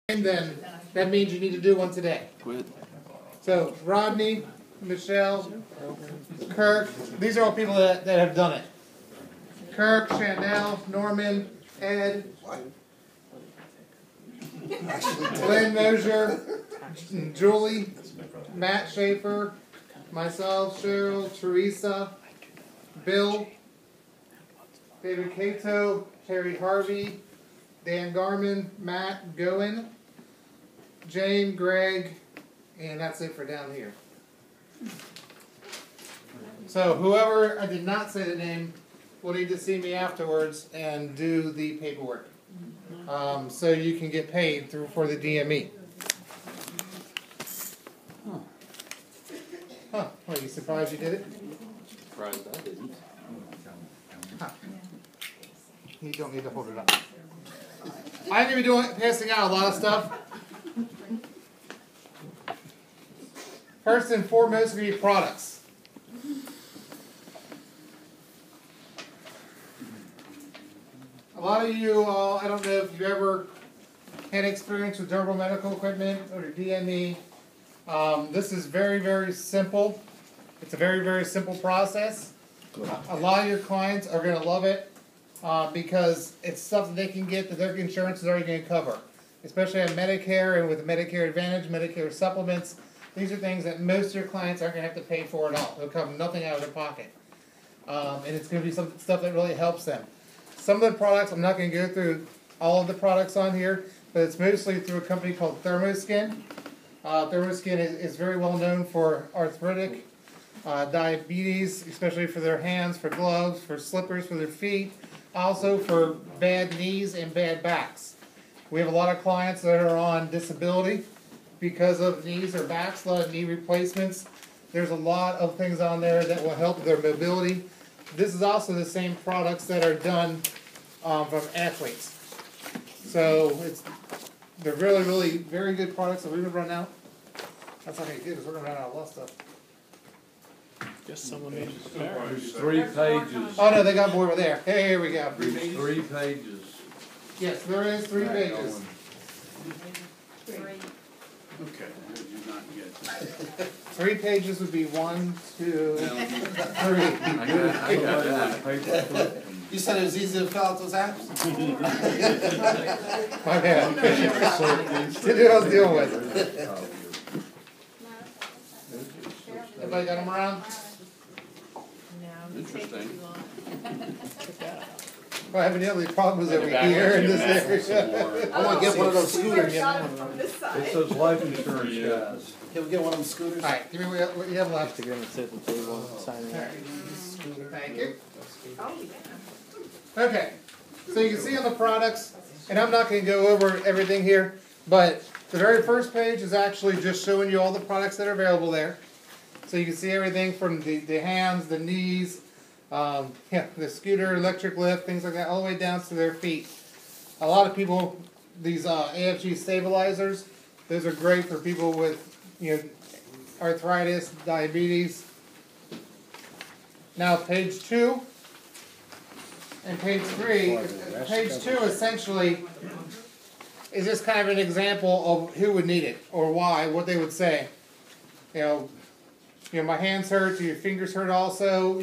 then that means you need to do one today. Quit. So Rodney, Michelle, Kirk, these are all people that have done it. Kirk, Chanel, Norman, Ed, Glenn Mosier, Julie, Matt Schaefer, myself, Cheryl, Teresa, Bill, David Cato, Terry Harvey, Dan Garman, Matt Goen, Jane, Greg, and that's it for down here. So whoever I did not say the name will need to see me afterwards and do the paperwork, so you can get paid for the DME. Huh? Are you surprised you did it? Surprised I didn't. Huh. You don't need to hold it up. I'm going to be passing out a lot of stuff. First and foremost, going to be products. A lot of you, I don't know if you've ever had experience with durable medical equipment or DME. This is very, very simple. It's a very, very simple process. A lot of your clients are going to love it because it's stuff that they can get that their insurance is already going to cover. Especially on Medicare and with Medicare Advantage, Medicare supplements. These are things that most of your clients aren't going to have to pay for at all. They'll come nothing out of their pocket. And it's going to be some stuff that really helps them. Some of the products, I'm not going to go through all of the products on here, but it's mostly through a company called ThermoSkin. ThermoSkin is very well known for arthritic, diabetes, especially for their hands, for gloves, for slippers for their feet, also for bad knees and bad backs. We have a lot of clients that are on disability because of knees or backs, a lot of knee replacements. There's a lot of things on there that will help their mobility. This is also the same products that are done from athletes. So they're really, really very good products. So we're going to run out. That's not going to get us. We're going to run out of a lot of stuff. Guess someone needs to prepare. There's 3 pages. Oh no, they got more over there. Hey, here we go. 3 There's pages. 3 pages. Yes, there is 3 pages. Okay, you're not yet. 3 pages would be 1, 2, 3. I got that paper clip. You said it was easy to fill out those apps? My bad. Didn't know what I was dealing with. Everybody got them around? Interesting. Well, I have any other problems over here in this area. I want to get one of those scooters. It says life insurance, guys. Can we get one of them scooters? Alright, give me what you have left. To get them to sit at the table and sign it. Thank you. Okay, so you can see on the products, and I'm not going to go over everything here, but the very first page is actually just showing you all the products that are available there. So you can see everything from the hands, the knees, the scooter, electric lift, things like that, all the way down to their feet. A lot of people, these AFG stabilizers, those are great for people with arthritis, diabetes. Now page 2 and page 3. Page 2 essentially is just kind of an example of who would need it or why, what they would say. My hands hurt, your fingers hurt also,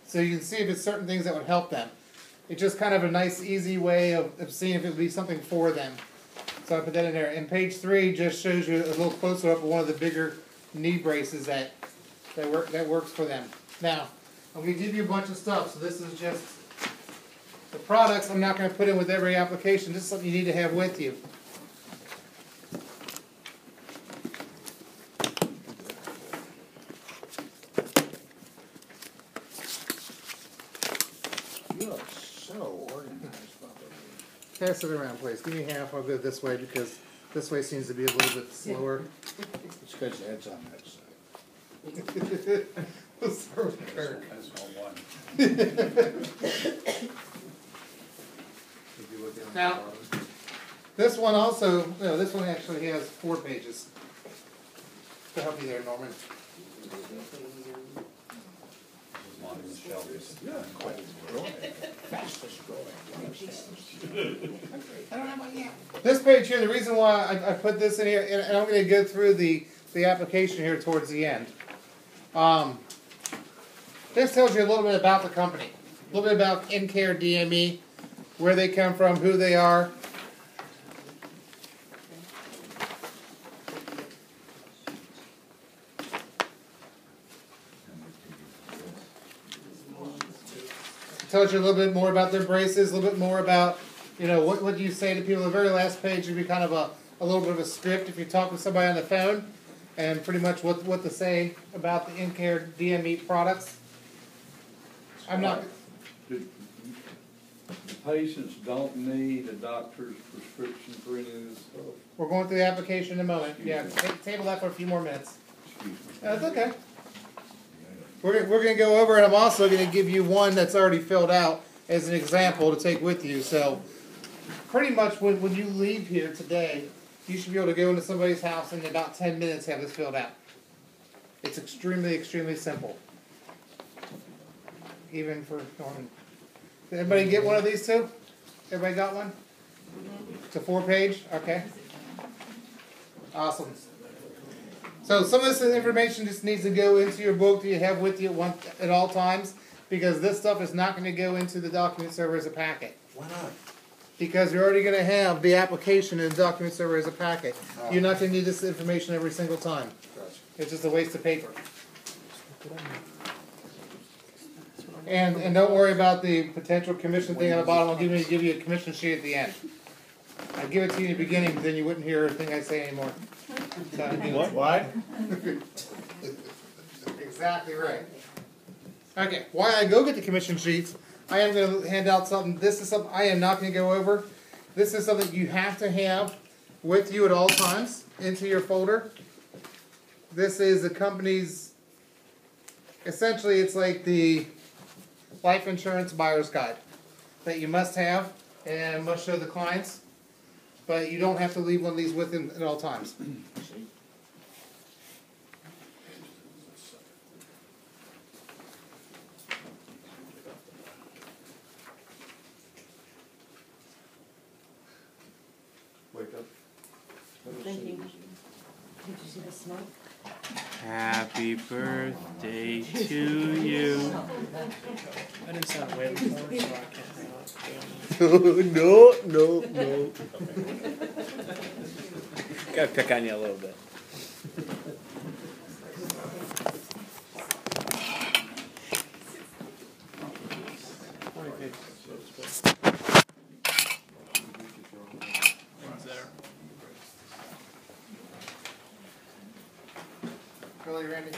so you can see if it's certain things that would help them. It's just kind of a nice, easy way of seeing if it would be something for them. So I put that in there. And page 3 just shows you a little closer up of one of the bigger knee braces that works for them. Now, I'm going to give you a bunch of stuff, so this is just the products. I'm not going to put in with every application. This is something you need to have with you. You are so organized, Bubba. Pass it around, please. Give me half. I'll go this way because this way seems to be a little bit slower. It's because your head's on that side. Let's start with Kirk. That's all one. Now, this one also, this one actually has 4 pages. To help you there, Norman. on the shelf is quite Fastest growing. This page here, the reason why I put this in here, and I'm going to go through the application here towards the end. This tells you a little bit about the company, a little bit about InCare DME, where they come from, who they are. Tells you a little bit more about their braces, a little bit more about, you know, what do you say to people. The very last page would be kind of a little bit of a script if you talk to somebody on the phone, and pretty much what to say about the InCare DME products. I'm not. The patients don't need a doctor's prescription for any of this stuff. We're going through the application in a moment. Yeah, table that for a few more minutes. Excuse me. That's okay. We're going to go over, and I'm also going to give you one that's already filled out as an example to take with you. So pretty much when you leave here today, you should be able to go into somebody's house and in about 10 minutes have this filled out. It's extremely, extremely simple. Even for Norman. Did everybody get one of these too? Everybody got one? It's a 4-page? Okay. Awesome. So some of this information just needs to go into your book that you have with you at all times, because this stuff is not going to go into the document server as a packet. Why not? Because you're already going to have the application in the document server as a packet. You're not going to need this information every single time. Gotcha. It's just a waste of paper. And don't worry about the potential commission thing on the bottom. I'll give you a commission sheet at the end. I'd give it to you in the beginning, but then you wouldn't hear a thing I say anymore. So, What? exactly right. Okay, while I go get the commission sheets, I am going to hand out something. This is something I am not going to go over. This is something you have to have with you at all times into your folder. This is the company's, essentially it's like the life insurance buyer's guide that you must have and must show the clients. But you don't have to leave one of these with them at all times. Wake up. Thank you. Did you see the smoke? Happy birthday to you. I didn't sound way before, so I can't. No. Gotta pick on you a little bit. Really, Randy?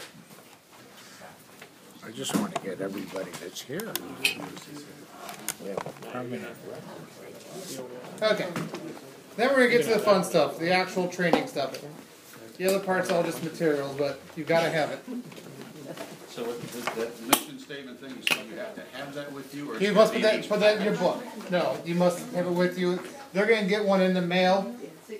I just want to get everybody that's here. Okay. Then we're going to get to the fun stuff, the actual training stuff. The other part's all just materials, but you've got to have it. So that mission statement thing, so you have to have that with you, or? You must put that in your book. No, you must have it with you. They're going to get one in the mail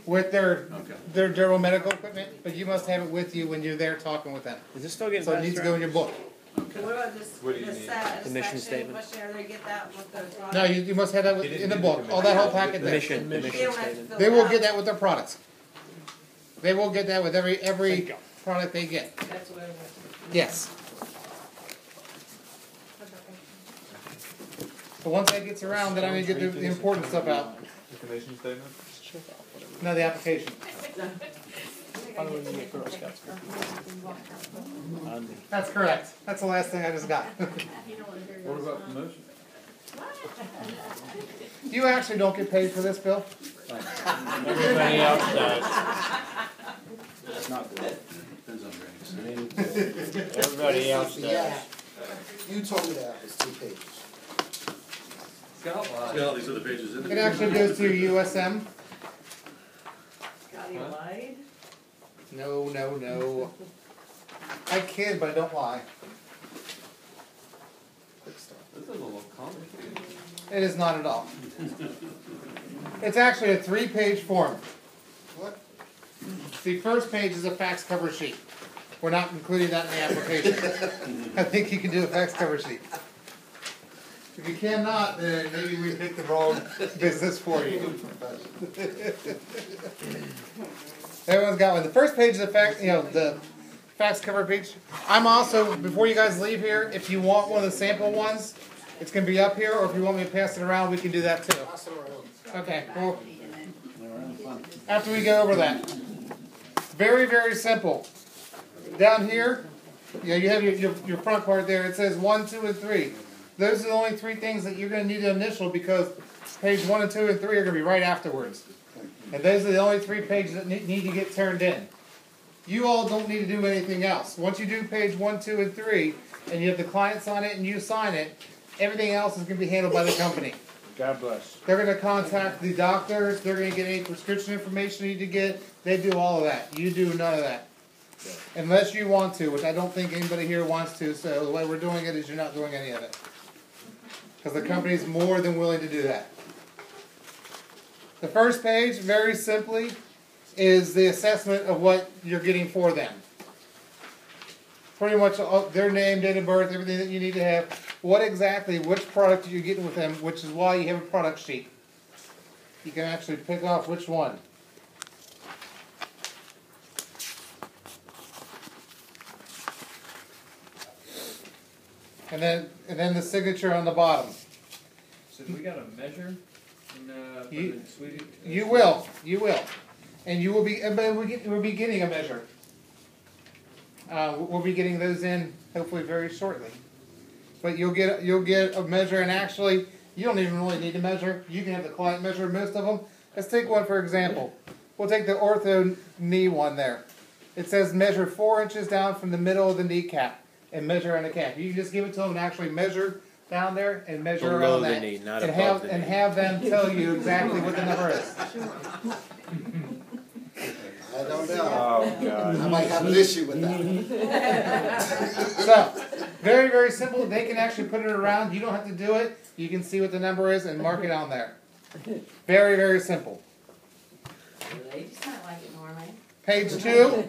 with their durable medical equipment, but you must have it with you when you're there talking with them. Is this still getting So it needs to go in your book. What about this, What do you the need? The mission statement. questionnaire, they get that with the product? No, you must have that in the book. All that whole packet The there. mission They don't have to statement. fill They it will out. get that with their products. They will get that with every product they get. That's what I was. Yes. But once that gets around, then I'm going to get the important stuff out. The commission statement? No, the application. By the way, you get Girl Scouts. That's correct. That's the last thing I just got. What about the motion? You actually don't get paid for this, Bill? Everybody else does. It's not good. Depends on Greg's. Everybody else does. Yeah. You told me that was 2 pages. Scott, these are the pages in It actually goes to your USM. Scotty lied? No. I kid, but I don't lie. This is a little complicated. It is not at all. It's actually a 3-page form. What? The first page is a fax cover sheet. We're not including that in the application. I think you can do a fax cover sheet. If you cannot, then maybe we picked the wrong business for you. Everyone's got one. The first page of the fax, the fax cover page. I'm also, before you guys leave here, if you want one of the sample ones, it's going to be up here, or if you want me to pass it around, we can do that too. Okay, cool. After we go over that. Very, very simple. Down here, you have your front part there. It says 1, 2, and 3. Those are the only 3 things that you're going to need to initial because page 1 and 2 and 3 are going to be right afterwards. And those are the only 3 pages that need to get turned in. You all don't need to do anything else. Once you do page 1, 2, and 3, and you have the client sign it and you sign it, everything else is going to be handled by the company. God bless. They're going to contact the doctors. They're going to get any prescription information you need to get. They do all of that. You do none of that. Unless you want to, which I don't think anybody here wants to, so the way we're doing it is you're not doing any of it. Because the company is more than willing to do that. The first page, very simply, is the assessment of what you're getting for them. Pretty much their name, date of birth, everything that you need to have. Which product you're getting with them, which is why you have a product sheet. You can actually pick off which one. And then the signature on the bottom. So we got a measure in You- the Swedish? You will, and you will be. But we'll be getting a measure. We'll be getting those in hopefully very shortly. But you'll get a measure, and actually, you don't even really need to measure. You can have the client measure most of them. Let's take one for example. We'll take the ortho knee one there. It says measure 4 inches down from the middle of the kneecap and measure on the calf. You can just give it to them and actually measure down there and measure Below around the that, knee, not and above the knee. have them tell you exactly what the number is. I don't know. Oh, God. I might have an issue with that. So, very, very simple. They can actually put it around. You don't have to do it. You can see what the number is and mark it on there. Very, very simple. Ladies might like it more, man. Page 2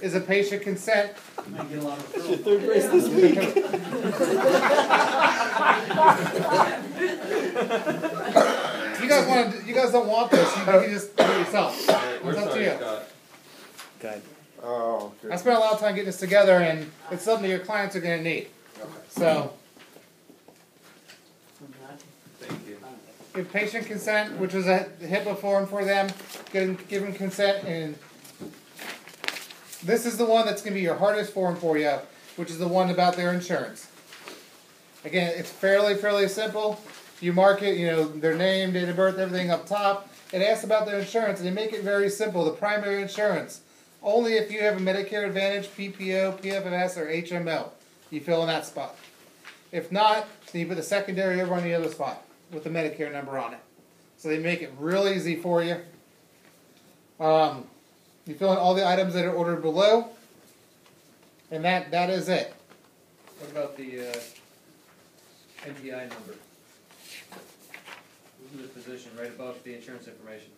is a patient consent. Might get a lot of referrals. Third race this week. You guys don't want this. You can just do it yourself. It's up to you. Good. Oh, I spent a lot of time getting this together, and it's something your clients are going to need. So, Thank you. give patient consent, which is a HIPAA form for them. Give them consent, and this is the one that's going to be your hardest form for you, which is the one about their insurance. Again, it's fairly simple. You mark it, their name, date of birth, everything up top. It asks about their insurance, and they make it very simple. The primary insurance. Only if you have a Medicare Advantage, PPO, PFMS, or HMO. You fill in that spot. If not, then you put the secondary over on the other spot with the Medicare number on it. So they make it real easy for you. You fill in all the items that are ordered below. And that is it. What about the NPI number? The position right above the insurance information.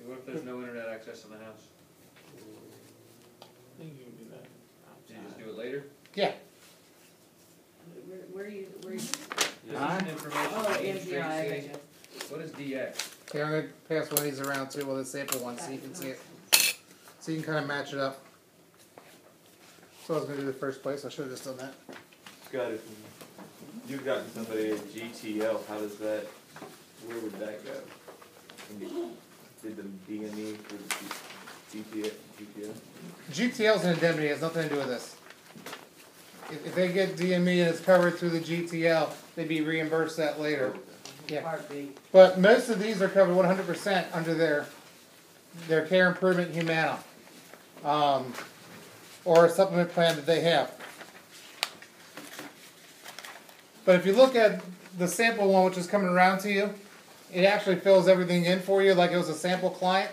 What if there's no internet access in the house? Do you just do it later? Yeah. Where you? This is information Oh, on each NPI, I big city. gotcha. What is DX? Okay, I'm going to pass one of these around too, with a sample one, so you can see it. So you can kind of match it up. So I was going to do the first place. I should have just done that. Scott, if you've gotten somebody at GTL, how does that, where would that go? Did the DME for the GTL? GTL's an indemnity. It has nothing to do with this. If they get DME and it's covered through the GTL, they'd be reimbursed that later. Yeah. Part B. But most of these are covered 100% under their Care Improvement Humana, or a supplement plan that they have. But if you look at the sample one, which is coming around to you, it actually fills everything in for you like it was a sample client.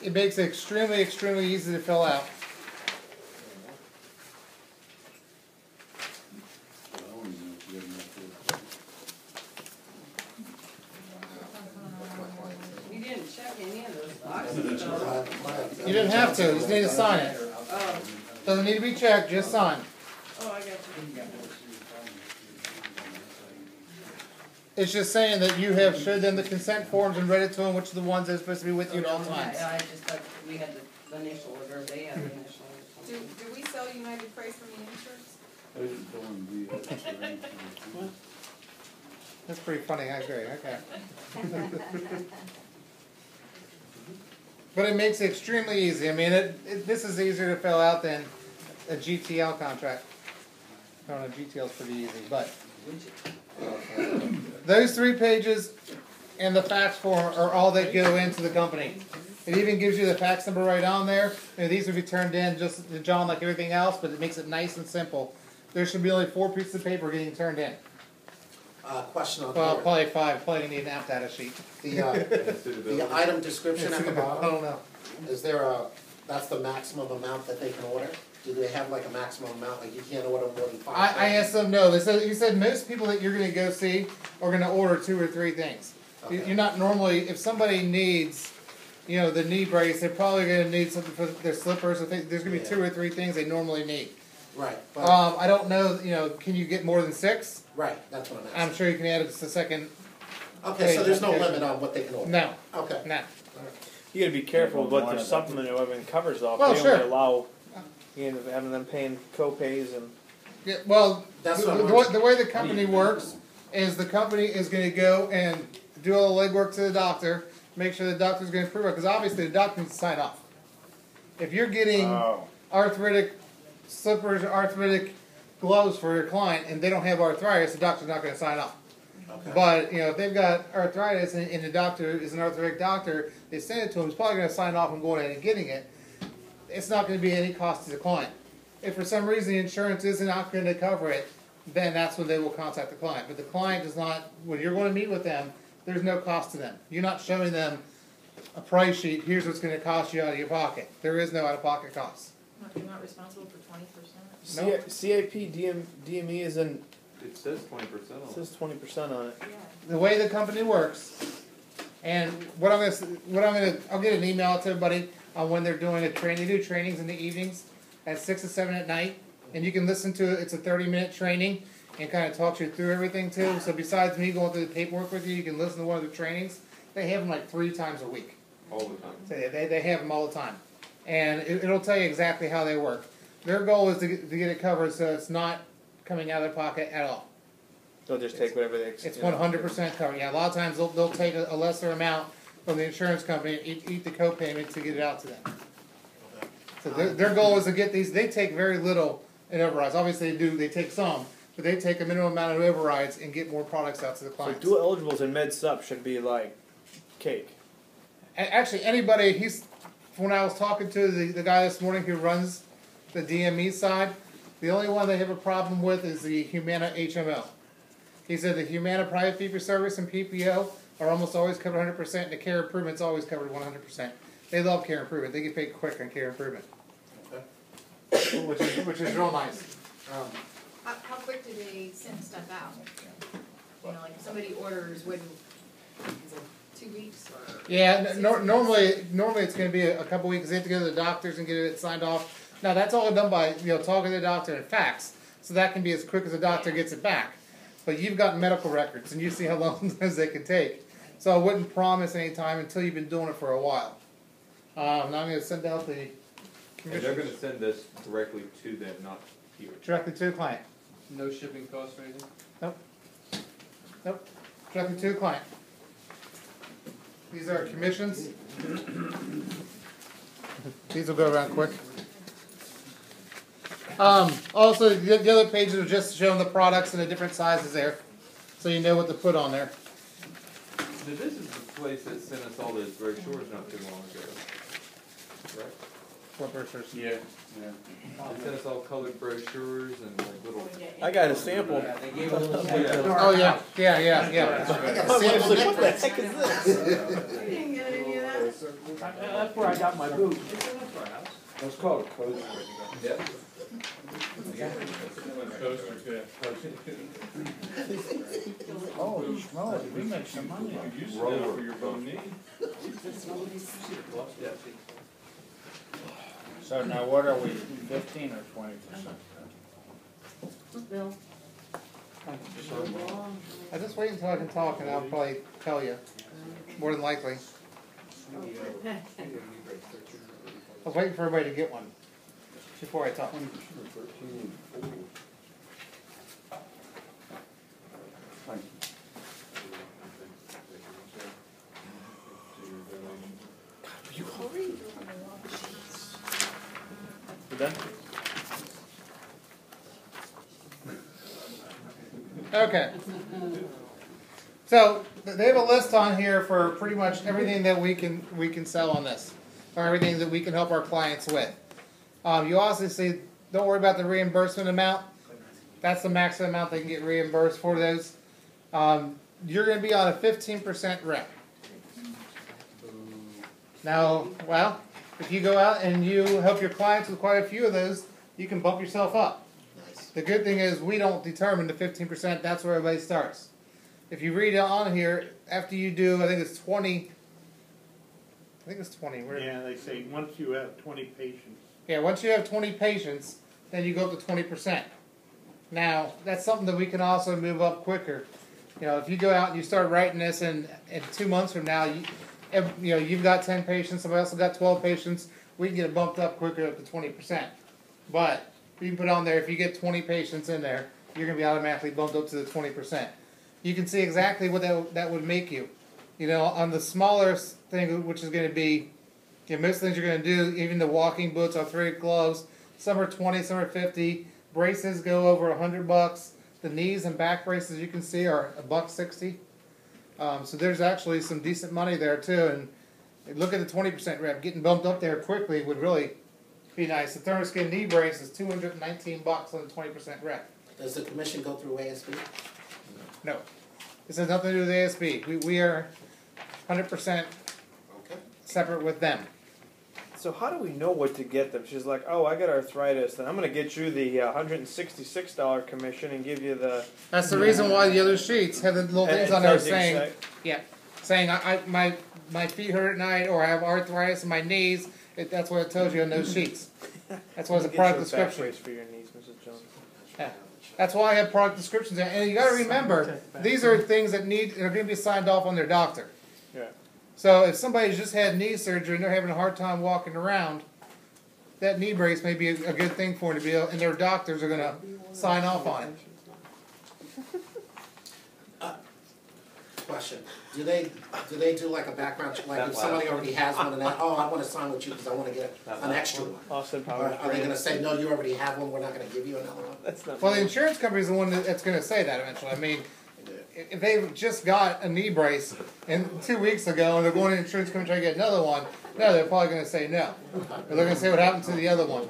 It makes it extremely easy to fill out. You didn't check any of those boxes. You didn't have to, you just need to sign it. Oh, Doesn't need to be checked, just sign. oh, I got you. It's just saying that you have showed them the consent forms and read it to them, which are the ones that are supposed to be with you at all times. I just thought we had the initial, or they had the initial. Do we sell United Price from the insurance? That's pretty funny, I agree, okay. But it makes it extremely easy. I mean, this is easier to fill out than a GTL contract. I don't know, GTL is pretty easy, but those 3 pages and the fax form are all that go into the company. It even gives you the fax number right on there. And these would be turned in just to John like everything else, but it makes it nice and simple. There should be only 4 pieces of paper getting turned in. Question on Well, here. probably 5. Probably need an app data sheet. The item description at the I bottom, don't know. is there that's the maximum amount that they can order? Do they have like a maximum amount, like you can't order more than 5? I asked them no. They said, you said most people that you're going to go see are going to order 2 or 3 things. Okay. You're not normally, if somebody needs, the knee brace, they're probably going to need something for their slippers. There's going to be 2 or 3 things they normally need. Right, but, I don't know, can you get more than 6? right, that's what I'm I'm asking. sure you can add it to the second. Okay, so there's no Okay. limit on what they can order? No, Okay. no. You gotta be careful with what their supplement or whatever covers off. Well, They sure. only allow, you end up having them paying co-pays and. Yeah, well, That's the, what I'm the, way- the way the company works is the company is going to go and do all the legwork to the doctor, make sure the doctor's going to approve it, because obviously the doctor needs to sign off. If you're getting arthritic slippers, arthritic gloves for your client, and they don't have arthritis, the doctor's not going to sign off. Okay. But if they've got arthritis and the doctor is an arthritic doctor, they send it to him. He's probably going to sign off and go ahead and getting it. It's not going to be any cost to the client. If for some reason the insurance is not going to cover it, then that's when they will contact the client. But the client does not. When you're going to meet with them, there's no cost to them. You're not showing them a price sheet. Here's what's going to cost you out of your pocket. There is no out-of-pocket cost. You're not responsible for 20%? Nope. CAP DME is in. It says 20% It on it. says 20% on it. Yeah. The way the company works, and I'll get an email out to everybody on when they're doing a training. They do trainings in the evenings at 6 to 7 at night, and you can listen to it. It's a 30-minute training and kind of talks you through everything too. So besides me going through the paperwork with you, you can listen to one of the trainings. They have them like 3 times a week. All the time. So they have them all the time, and it'll tell you exactly how they work. Their goal is to get it covered so it's not coming out of their pocket at all. They'll just take whatever they. It's 100% covered. Yeah, a lot of times they'll take a lesser amount from the insurance company and eat the co-payment to get it out to them. So their goal is to get these. They take very little in overrides. Obviously they take some, but they take a minimum amount of overrides and get more products out to the So clients. dual eligibles and med sup should be like cake. Actually, anybody, when I was talking to the guy this morning who runs the DME side, the only one they have a problem with is the Humana HMO. He said the Humana private fee-for-service and PPO are almost always covered 100%, and the care improvement's always covered 100%. They love care improvement. They get paid quick on care improvement, which is real nice. How quick do they send stuff out? Like if somebody orders, is it 2 weeks or? Yeah, normally it's going to be a couple weeks. They have to go to the doctors and get it signed off. Now that's all done by talking to the doctor and fax, so that can be as quick as the doctor gets it back. But you've got medical records, and you see how long they can take. So I wouldn't promise any time until you've been doing it for a while. Now I'm going to send out the And they're going to send this directly to them, not here. directly to the client. No shipping costs or anything? Nope, directly to the client. These are commissions. These will go around quick. Also, the other pages are just showing the products in the different sizes there, so you know what to put on there. Now, this is the place that sent us all those brochures not too long ago. Right? What brochures? Yeah. They sent us all colored brochures and like little. I got a sample. Oh yeah. I got a sample What the necklace. heck is this? You didn't get any of that? That's where I got my boot. It's called a coaster. Yep. Holy smokes, we make some money. Roller. So now what are we, 15 or 20%? Bill. I just wait until I can talk and I'll probably tell you, more than likely. I was waiting for everybody to get one before I talk. You done? Okay. So they have a list on here for pretty much everything that we can sell on this, or everything that we can help our clients with. You also see, don't worry about the reimbursement amount. That's the maximum amount they can get reimbursed for those. You're going to be on a 15% rep. Now, well, if you go out and you help your clients with quite a few of those, you can bump yourself up. The good thing is we don't determine the 15%. That's where everybody starts. If you read on here, after you do, I think it's 20. I think it's 20. Yeah, they say once you have 20 patients. Yeah, once you have 20 patients, then you go up to 20%. Now, that's something that we can also move up quicker. You know, if you go out and you start writing this, and 2 months from now, you've got 10 patients, somebody else has got 12 patients, we can get it bumped up quicker up to 20%. But you can put on there, if you get 20 patients in there, you're going to be automatically bumped up to the 20%. You can see exactly what that would make you. You know, on the smaller thing, which is going to be, most things you're going to do, even the walking boots, arthritic gloves, some are 20, some are 50. Braces go over $100. The knees and back braces, you can see, are $160. So there's actually some decent money there too. And look at the 20% rep. Getting bumped up there quickly would really be nice. The thermoskin knee brace is $219 on the 20% rep. Does the commission go through ASB? No, this has nothing to do with ASB. We are 100% separate with them. So how do we know what to get them? She's like, oh, I got arthritis, then I'm going to get you the $166 commission and give you the... That's the reason why the other sheets have the little things on there saying, saying my feet hurt at night, or I have arthritis in my knees. That's what it tells you on those sheets. That's why it's a product description. For your knees, Mrs. Jones. Yeah. That's why I have product descriptions there. And you got to remember, these are things that are going to be signed off on their doctor. Yeah. So if somebody's just had knee surgery and they're having a hard time walking around, that knee brace may be a good thing for them to be able, and their doctors are going to sign off on it. Question: Do they do like a background check? Like if somebody already has one and that, oh, I want to sign with you because I want to get an extra one. Austin Are they going to say no? You already have one. We're not going to give you another one. That's not. Well, the insurance company is the one that's going to say that eventually. I mean, if they've just got a knee brace and 2 weeks ago and they're going to the insurance company to get another one, no, they're probably going to say no. Or they're going to say what happened to the other one.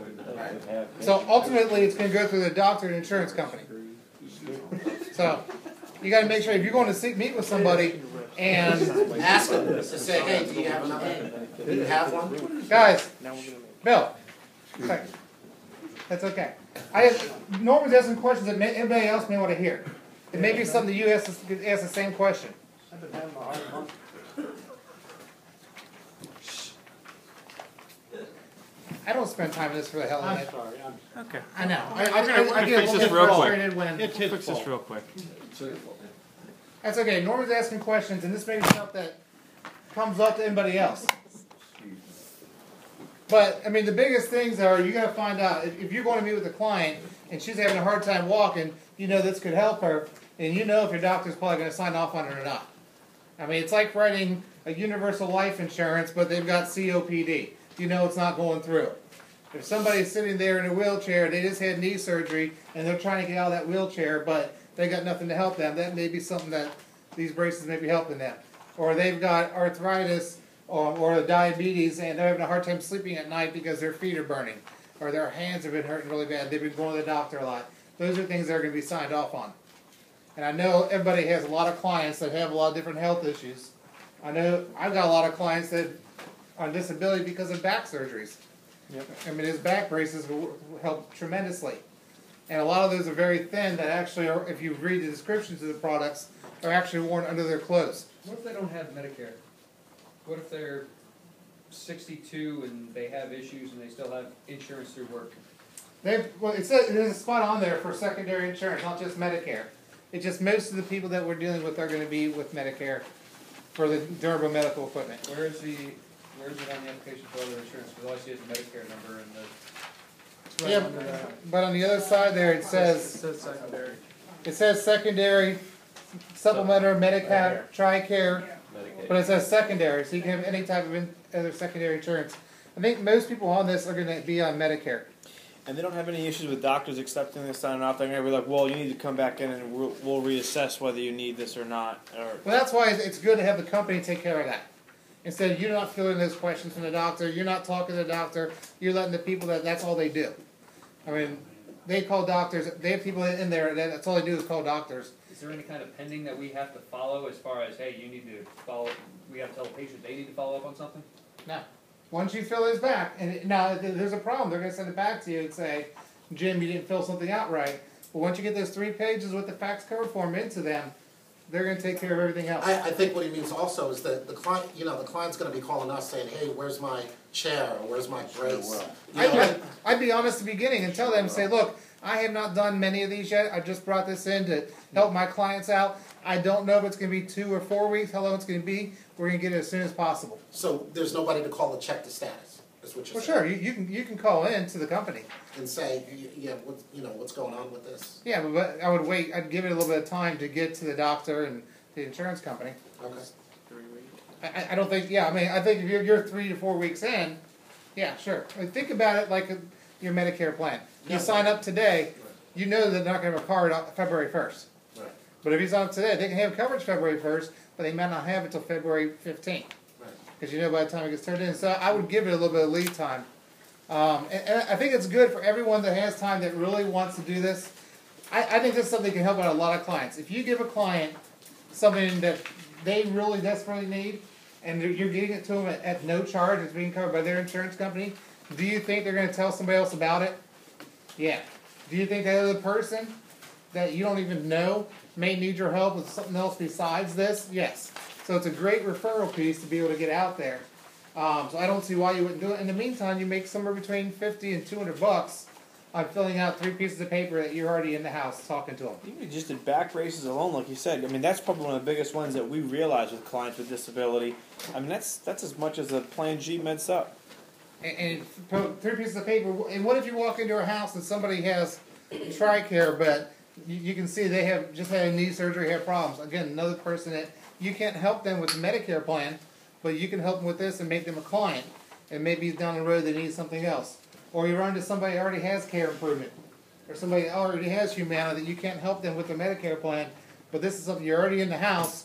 So ultimately, it's going to go through the doctor and insurance company. So you got to make sure if you're going to meet with somebody and ask them to say, hey, do you have another? Do you have one? Guys, Bill, second. That's okay. Norman's asking questions that everybody else may want to hear. It may be something that you ask the same question. I've been having a hard month. I don't spend time in this for the hell of I'm it. sorry. Okay. I know. We're I gonna get fix a this little real frustrated quick. when... It's his Fix this fault. real quick. That's okay. Norman's asking questions, and this may be stuff that comes up to anybody else. But, I mean, the biggest things are you got to find out, if you're going to meet with a client and she's having a hard time walking, you know this could help her, and you know if your doctor's probably going to sign off on it or not. I mean, it's like writing a universal life insurance, but they've got COPD. You know it's not going through. If somebody's sitting there in a wheelchair, they just had knee surgery, and they're trying to get out of that wheelchair, but they got nothing to help them, that may be something that these braces may be helping them. Or they've got arthritis or diabetes, and they're having a hard time sleeping at night because their feet are burning, or their hands have been hurting really bad. They've been going to the doctor a lot. Those are things that are going to be signed off on. And I know everybody has a lot of clients that have a lot of different health issues. I know I've got a lot of clients that are on disability because of back surgeries. Yep. I mean, his back braces will help tremendously. And a lot of those are very thin that actually, are, if you read the descriptions of the products, are actually worn under their clothes. What if they don't have Medicare? What if they're 62 and they have issues and they still have insurance through work? Well, there's a spot on there for secondary insurance, not just Medicare. It's just most of the people that we're dealing with are gonna be with Medicare for the durable medical equipment. Where is it on the application for other insurance? Because all I see is the Medicare number and the. Yeah, but on the other side there, it says secondary. It says secondary, supplementary, Medicare, TRICARE, but it says secondary, so you can have any type of other secondary insurance. I think most people on this are gonna be on Medicare. And they don't have any issues with doctors accepting this, signing off. They're going to be like, well, you need to come back in and we'll reassess whether you need this or not. Or Well, that's why it's good to have the company take care of that. Instead of you're not filling those questions from the doctor, you're not talking to the doctor, you're letting the people that's all they do. I mean, they call doctors, they have people in there, that's all they do is call doctors. Is there any kind of pending that we have to follow as far as, hey, you need to follow, we have to tell the patient they need to follow up on something? No. Once you fill this back, and now there's a problem, they're gonna send it back to you and say, Jim, you didn't fill something out right. But once you get those 3 pages with the fax cover form into them, they're gonna take care of everything else. I think what he means also is that the client, the client's gonna be calling us saying, hey, where's my chair, or where's my brace? I'd be honest at the beginning and tell them, say, look, I have not done many of these yet. I just brought this in to help my clients out. I don't know if it's going to be 2 or 4 weeks, how long it's going to be. We're going to get it as soon as possible. So there's nobody to call to check the status, is what you're saying? Well, sure, you can call in to the company. And say, yeah, what's going on with this? Yeah, but I would wait. I'd give it a little bit of time to get to the doctor and the insurance company. Okay. 3 weeks. I don't think, yeah, I mean, I think if you're 3 to 4 weeks in, yeah, sure. I mean, think about it like your Medicare plan. You sign up today, you know they're not going to have a card on February 1st. Right. But if you sign up today, they can have coverage February 1st, but they might not have it until February 15th. Right. Because you know by the time it gets turned in. So I would give it a little bit of lead time. And I think it's good for everyone that has time that really wants to do this. I think this is something that can help out a lot of clients. If you give a client something that they really desperately need, and you're getting it to them at no charge, it's being covered by their insurance company, do you think they're going to tell somebody else about it? Yeah. Do you think that other person that you don't even know may need your help with something else besides this? Yes. So it's a great referral piece to be able to get out there. So I don't see why you wouldn't do it. In the meantime, you make somewhere between $50 and $200 on filling out 3 pieces of paper that you're already in the house talking to them. Even just at back braces alone, like you said, I mean, that's probably one of the biggest ones that we realize with clients with disability. I mean, that's as much as a Plan G Med Sup. And 3 pieces of paper. And what if you walk into a house and somebody has TRICARE, but you can see they have just had a knee surgery, have problems. Again, another person that you can't help them with the Medicare plan, but you can help them with this and make them a client. And maybe down the road they need something else. Or you run into somebody who already has care improvement. Or somebody that already has Humana that you can't help them with the Medicare plan, but this is something you're already in the house,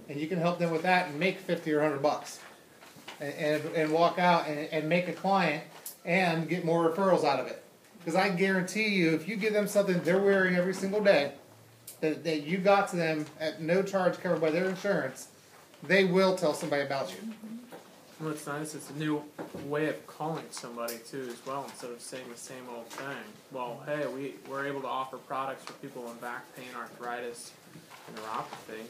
and you can help them with that and make $50 or $100. And walk out and make a client and get more referrals out of it. Because I guarantee you, if you give them something they're wearing every single day, that you got to them at no charge covered by their insurance, they will tell somebody about you. What's nice, it's a new way of calling somebody too as well, instead of saying the same old thing. Well, hey, we're able to offer products for people with back pain, arthritis, and neuropathy,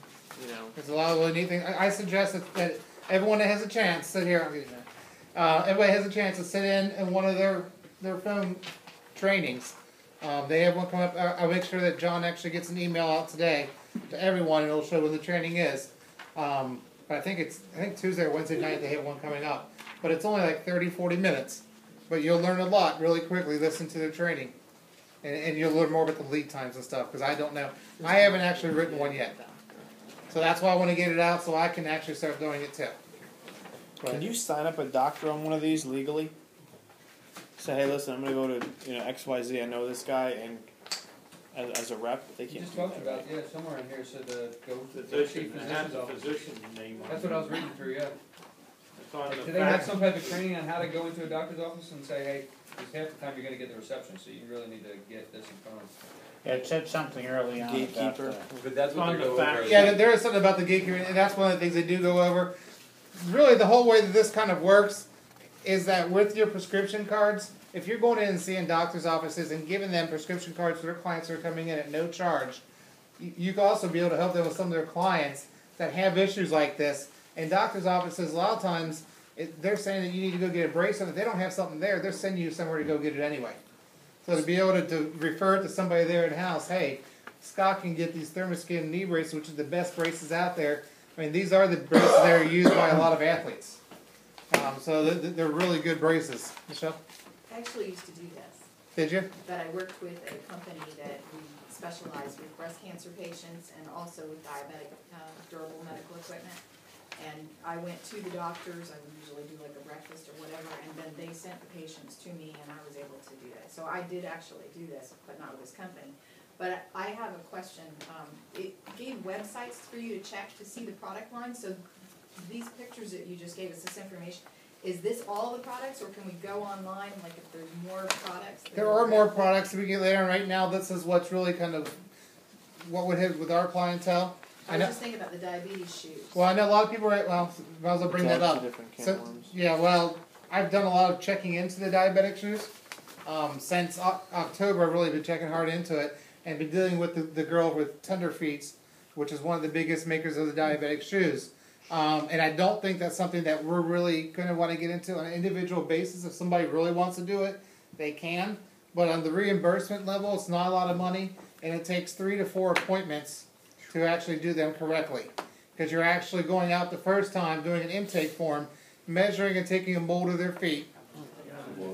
There's a lot of really neat things. I suggest that everyone that has a chance, sit here, everybody has a chance to sit in one of their phone trainings. They have one come up. I'll make sure that John actually gets an email out today to everyone, and it'll show when the training is. But I think Tuesday or Wednesday night they have one coming up. But it's only like 30, 40 minutes. But you'll learn a lot really quickly. Listen to the training. And you'll learn more about the lead times and stuff, because I don't know. I haven't actually written one yet. So that's why I want to get it out so I can actually start doing it too. But Can you sign up a doctor on one of these legally? Say, hey, listen, I'm going to go to XYZ. I know this guy, and as a rep, they You can't. just talked about, somewhere in here said go to the Physician, chief it has physician's a office. physician's name on it. That's what I was reading through, yeah. It's on the Do they have back. some type of training on how to go into a doctor's office and say, hey, because half the time you're going to get the reception, so you really need to get this in front of them. Yeah, it said something early on about Gatekeeper. that. But that's what On they're the going back. over. yeah, there is something about the gatekeeper, and that's one of the things they do go over. Really, the whole way that this kind of works is that with your prescription cards, if you're going in and seeing doctors' offices and giving them prescription cards for their clients that are coming in at no charge, you can also be able to help them with some of their clients that have issues like this. And doctors' offices, a lot of times, they're saying that you need to go get a bracelet. If they don't have something there, they're sending you somewhere to go get it anyway. So to be able to refer it to somebody there in house, hey, Scott can get these thermoskin knee braces, which is the best braces out there. I mean, these are the braces that are used by a lot of athletes. So they're really good braces. Michelle? I actually used to do this, Did you? but I worked with a company that we specialized with breast cancer patients and also with diabetic durable medical equipment. And I went to the doctors, I would usually do like a breakfast or whatever, and then they sent the patients to me and I was able to do that. So I did actually do this, but not with this company. But I have a question. It gave websites for you to check to see the product line. So these pictures that you just gave us, this information, is this all the products, or can we go online, like if there's more products? There are more products that we get later on. Right now, this is what's really kind of what would hit with our clientele. I was just thinking about the diabetes shoes. Well, I know a lot of people. Might as well bring that up. Yeah, well, I've done a lot of checking into the diabetic shoes. Since October, I've really been checking hard into it and been dealing with the girl with Tender Feet, which is one of the biggest makers of the diabetic shoes. And I don't think that's something that we're really going to want to get into on an individual basis. If somebody really wants to do it, they can. But on the reimbursement level, it's not a lot of money, and it takes 3 to 4 appointments to actually do them correctly. Because you're actually going out the first time, doing an intake form, measuring and taking a mold of their feet,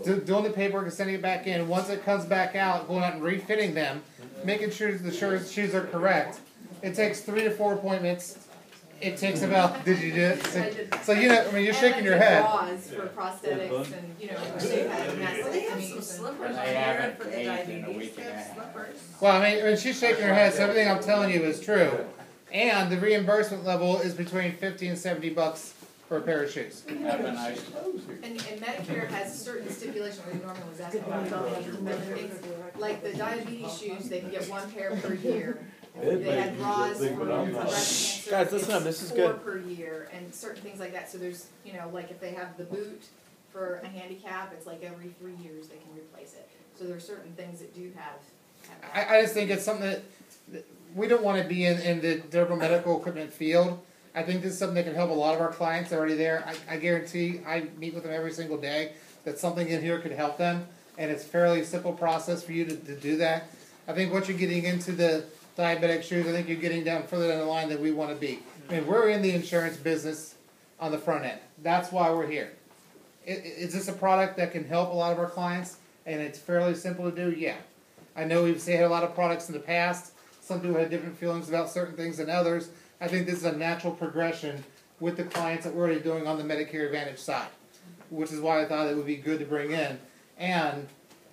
doing the paperwork and sending it back in. Once it comes back out, going out and refitting them, making sure the shoes are correct. It takes 3 to 4 appointments. It takes about, did you do it? So you know, I mean, you're shaking your head. Bras for prosthetics and, you know, they've had mastectomies and Slippers I on there haven't for the ate in a diabetes, week and a they have half. slippers. Well, I mean, she's shaking her head, so everything I'm telling you is true. And the reimbursement level is between $50 and $70 for a pair of shoes. Have a nice clothes here. And Medicare has certain stipulations, where Norman was asking about, like the diabetes shoes, they can get 1 pair per year. They had bras for breast cancer. Guys, listen up, this is good. 4 per year, and certain things like that. So there's, you know, like if they have the boot for a handicap, it's like every 3 years they can replace it. So there are certain things that do have that. I just think it's something that we don't want to be in the durable medical equipment field. I think this is something that can help a lot of our clients already there. I guarantee, I meet with them every single day, that something in here could help them. And it's a fairly simple process for you to do that. I think once you're getting into the diabetic shoes, I think you're getting down further down the line than we want to be. I mean, we're in the insurance business on the front end. That's why we're here. Is this a product that can help a lot of our clients and it's fairly simple to do? Yeah. I know we've had a lot of products in the past. Some people had different feelings about certain things than others. I think this is a natural progression with the clients that we're already doing on the Medicare Advantage side, which is why I thought it would be good to bring in. And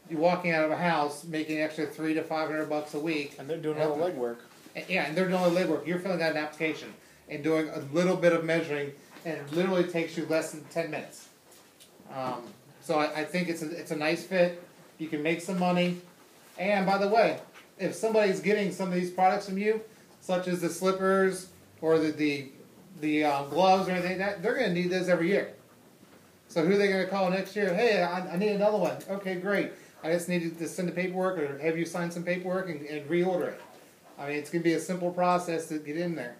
you're walking out of a house making an extra $300 to $500 a week. And they're doing all the legwork. Yeah, and they're doing all the legwork. You're filling out an application and doing a little bit of measuring, and it literally takes you less than 10 minutes. So I think it's a nice fit. You can make some money. And by the way, if somebody's getting some of these products from you, such as the slippers or the gloves or anything like that, they're going to need those every year. So who are they going to call next year? Hey, I need another one. Okay, great. I just need to send the paperwork or have you sign some paperwork and reorder it. I mean, it's going to be a simple process to get in there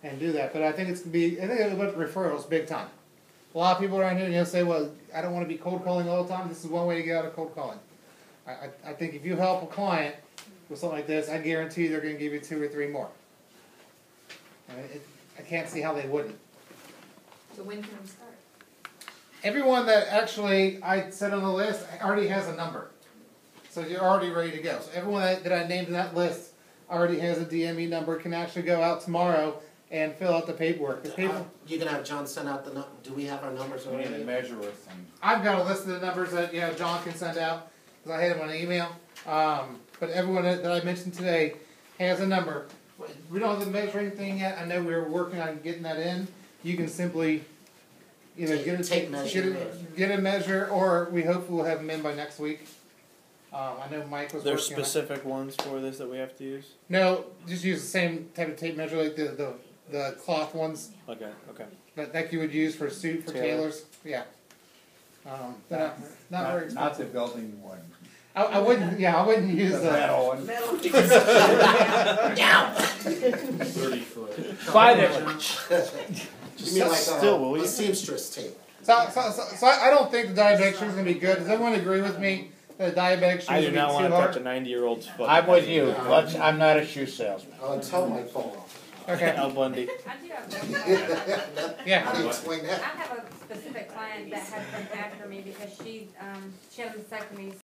and do that. But I think it's going to be, I think it'll look referrals big time. A lot of people around here, say, well, I don't want to be cold calling all the time. This is one way to get out of cold calling. I think if you help a client with something like this, I guarantee they're going to give you 2 or 3 more. I can't see how they wouldn't. So when can we start? Everyone that actually I set on the list already has a number. So you're already ready to go. So everyone that I named in that list already has a DME number, can actually go out tomorrow and fill out the paperwork. You can have John send out the do we have our numbers We need already? to measure with them. I've got a list of the numbers that John can send out, because I had them on an email. But everyone that I mentioned today has a number. We don't have the measuring thing yet. I know we were working on getting that in. You can simply either get a measure, or we hope we'll have them in by next week. I know Mike was There's working on it. specific ones for this that we have to use? No, just use the same type of tape measure, like the cloth ones Okay, okay. that you would use for suit for tailors. Yeah. Not very expensive. Not the building one. I wouldn't. Yeah, I wouldn't use The metal one. Metal. 30 foot. 5 inch. You mean like Still, will a you? seamstress tape? So I don't think the diabetic shoe is gonna be good. Does everyone agree with me that the diabetic shoe I is do gonna not be want too to hard? touch a 90-year-old's foot. I'm with you. I'm not a shoe salesman. Until my phone off. Okay. Al Bundy. I do have one question. Yeah. How do you explain I that? have a specific client that has been after me because she had a mastectomy